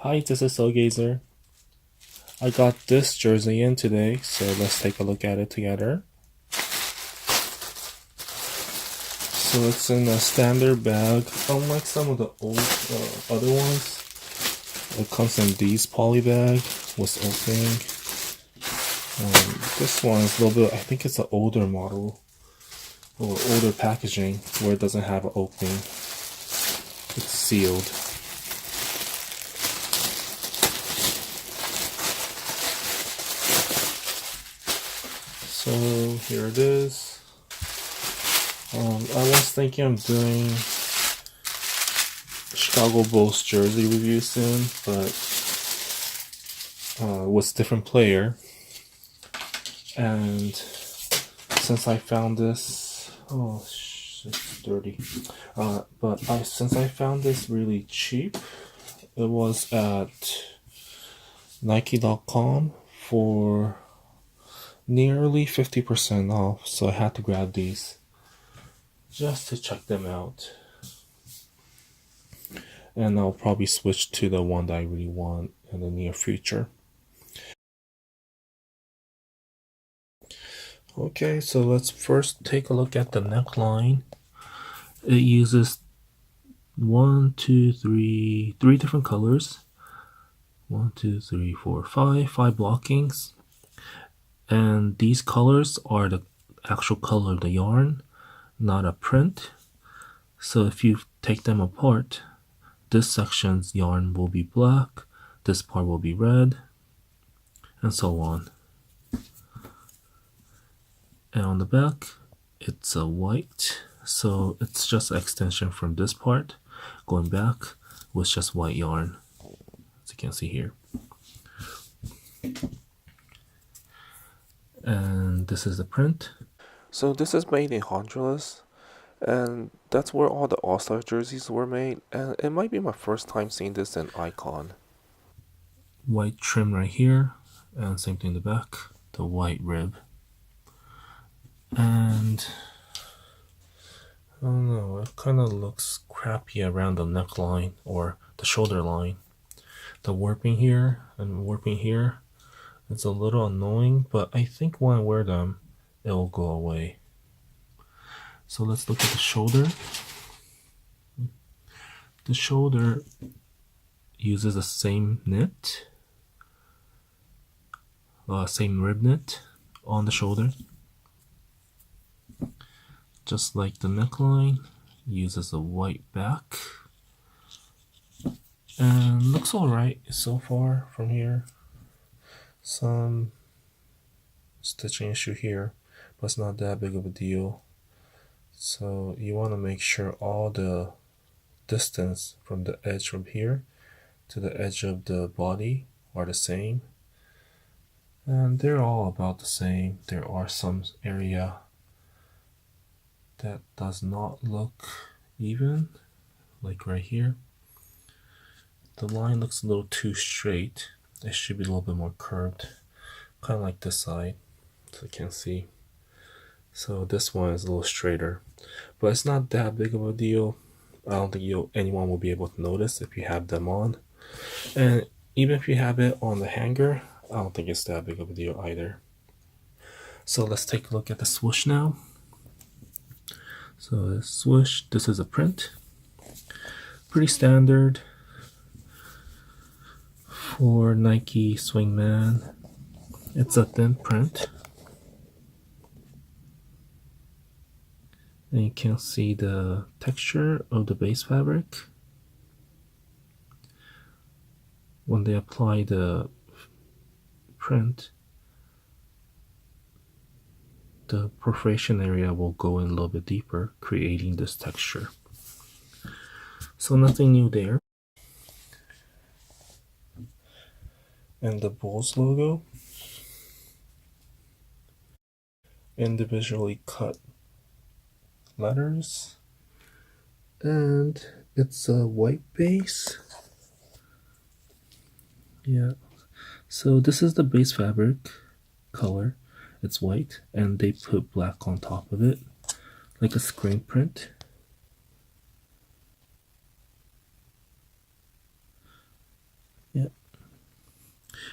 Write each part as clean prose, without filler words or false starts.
Hi, this is Gazer. I got this jersey in today, so let's take a look at it together. So it's in a standard bag, unlike some of the old other ones. It comes in these poly bag with opening. This one is a little bit, I think it's an older model or older packaging where it doesn't have an opening. It's sealed. So here it is. I was thinking of doing Chicago Bulls jersey review soon, but with different player. And since I found this, it's dirty. Since I found this really cheap, it was at Nike.com for nearly 50% off, so I had to grab these just to check them out. And I'll probably switch to the one that I really want in the near future. Okay, so let's first take a look at the neckline. It uses three different colors. 1, 2, 3, 4, 5 blockings. And these colors are the actual color of the yarn, not a print. So if you take them apart, this section's yarn will be black, this part will be red, and so on. And on the back, it's a white, so it's just an extension from this part going back with just white yarn, as you can see here. And this is the print. So this is made in Honduras, and that's where all the All-Star jerseys were made, and it might be my first time seeing this in Icon. White trim right here, and same thing in the back, the white rib. And I don't know, it kind of looks crappy around the neckline or the shoulder line. The warping here and warping here, it's a little annoying, but I think when I wear them, it will go away. So let's look at the shoulder. The shoulder uses the same knit, same rib knit on the shoulder. Just like the neckline, uses a white back. And looks alright so far from here. Some stitching issue here, but it's not that big of a deal. So you want to make sure all the distance from the edge from here to the edge of the body are the same. And they're all about the same. There are some area that does not look even, like right here. The line looks a little too straight. It should be a little bit more curved, kind of like this side, so you can see. So this one is a little straighter, but it's not that big of a deal. I don't think anyone will be able to notice if you have them on. And even if you have it on the hanger, I don't think it's that big of a deal either. So let's take a look at the swoosh now. So the swoosh, this is a print. Pretty standard for Nike Swingman. It's a thin print. And you can see the texture of the base fabric. When they apply the print, the perforation area will go in a little bit deeper, creating this texture. So nothing new there. And the Bulls logo, individually cut letters, and it's a white base. Yeah, so this is the base fabric color. It's white, and they put black on top of it, like a screen print. Yeah,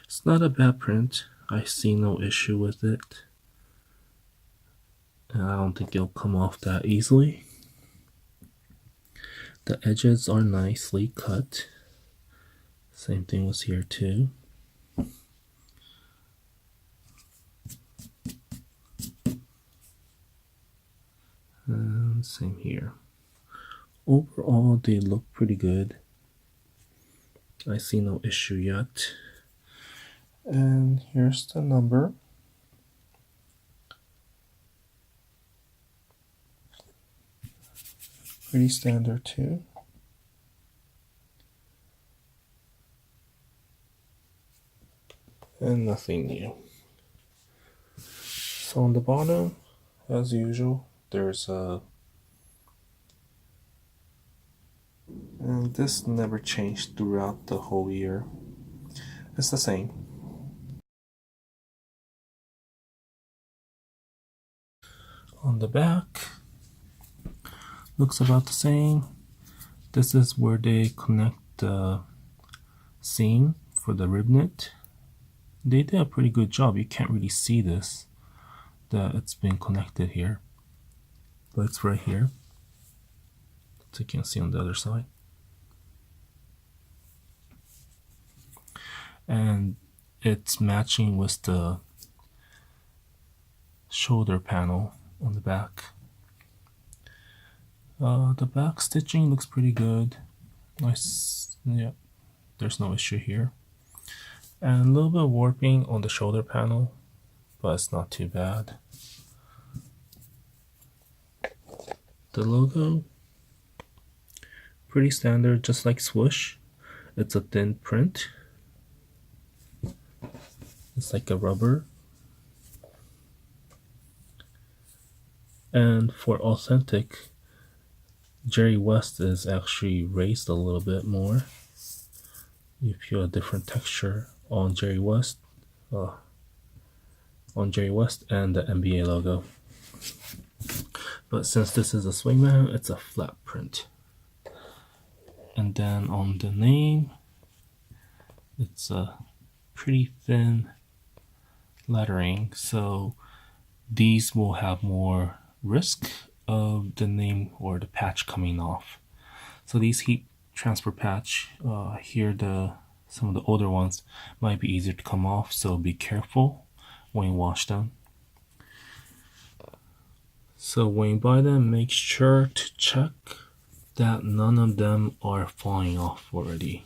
it's not a bad print. I see no issue with it. And I don't think it'll come off that easily. The edges are nicely cut. Same thing was here too. And same here. Overall, they look pretty good. I see no issue yet. And here's the number. Pretty standard too. And nothing new. So on the bottom, as usual, there's a, and this never changed throughout the whole year. It's the same. On the back, looks about the same. This is where they connect the seam for the rib knit. They did a pretty good job. You can't really see this, that it's been connected here, but it's right here, so you can see on the other side. And it's matching with the shoulder panel on the back. The back stitching looks pretty good. Nice, yeah, there's no issue here. And a little bit of warping on the shoulder panel, but it's not too bad. The logo, pretty standard, just like swoosh. It's a thin print. It's like a rubber. And for authentic, Jerry West is actually raised a little bit more. You feel a different texture on Jerry West, and the NBA logo. But since this is a Swingman, it's a flat print. And then on the name, it's a pretty thin lettering, so these will have more risk of the name or the patch coming off. So these heat transfer patch here, some of the older ones might be easier to come off, so be careful when you wash them. So when you buy them, make sure to check that none of them are falling off already.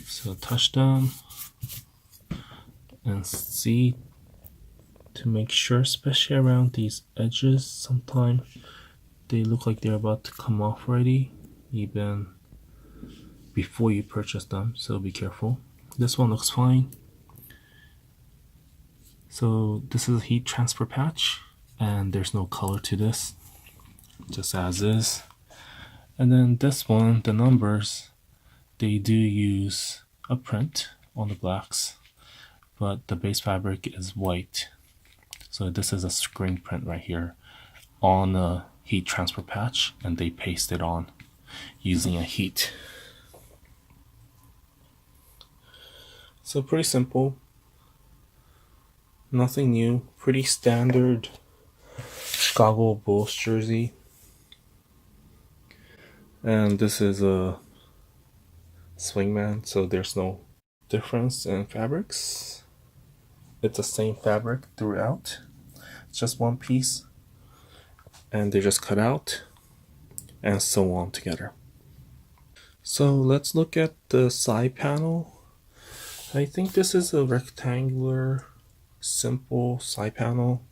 So touch them and see to make sure, especially around these edges, sometimes they look like they're about to come off already, even before you purchase them, so be careful. This one looks fine. So this is a heat transfer patch, and there's no color to this, just as is. And then this one, the numbers, they do use a print on the blacks, but the base fabric is white. So this is a screen print right here on a heat transfer patch, and they paste it on using a heat. So pretty simple, nothing new, pretty standard Chicago Bulls jersey. And this is a Swingman, so there's no difference in fabrics. It's the same fabric throughout. It's just one piece, and they just cut out and sew on together. So let's look at the side panel. I think this is a rectangular, simple side panel,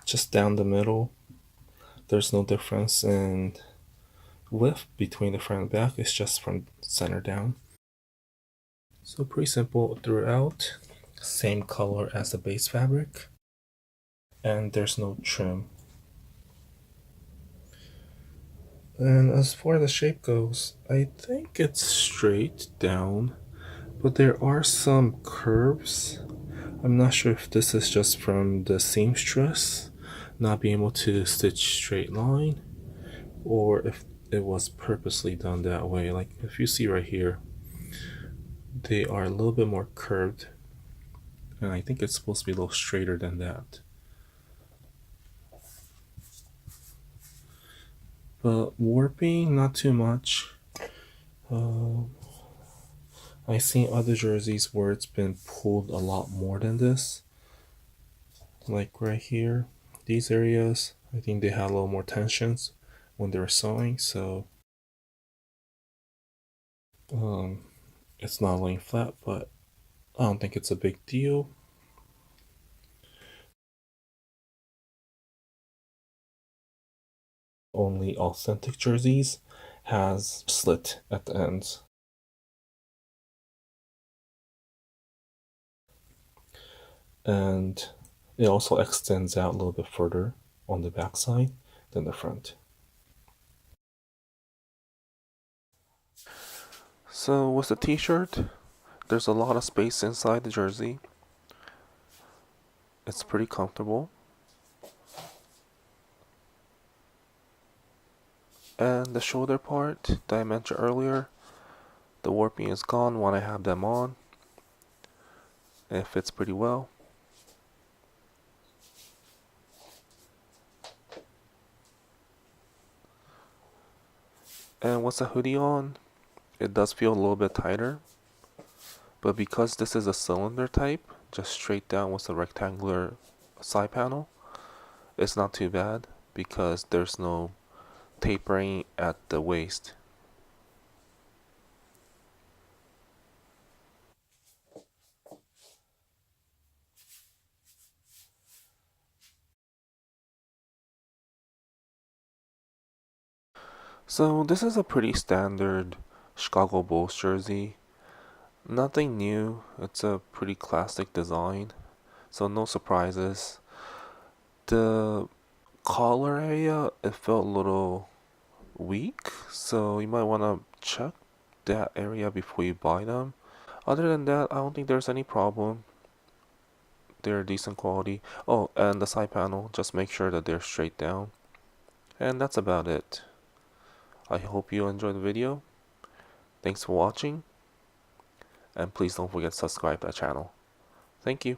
just down the middle. There's no difference in width between the front and back. It's just from center down. So pretty simple throughout. Same color as the base fabric, and there's no trim. And as far as the shape goes, I think it's straight down, but there are some curves. I'm not sure if this is just from the seamstress not being able to stitch straight line, or if it was purposely done that way. Like if you see right here, they are a little bit more curved, and I think it's supposed to be a little straighter than that. But warping, not too much. I've seen other jerseys where it's been pulled a lot more than this. Like right here, these areas, I think they had a little more tensions when they were sewing, so it's not laying flat, but I don't think it's a big deal. Only authentic jerseys has slit at the ends. And it also extends out a little bit further on the back side than the front. So with the t-shirt, there's a lot of space inside the jersey. It's pretty comfortable. And the shoulder part that I mentioned earlier, the warping is gone when I have them on. It fits pretty well. And with the hoodie on, it does feel a little bit tighter. But because this is a cylinder type, just straight down with a rectangular side panel, it's not too bad because there's no tapering at the waist. So this is a pretty standard Chicago Bulls jersey. Nothing new, it's a pretty classic design, so no surprises. The collar area, it felt a little weak, so you might want to check that area before you buy them. Other than that, I don't think there's any problem. They're decent quality. Oh, and the side panel, just make sure that they're straight down. And that's about it. I hope you enjoyed the video. Thanks for watching. And please don't forget to subscribe to the channel. Thank you.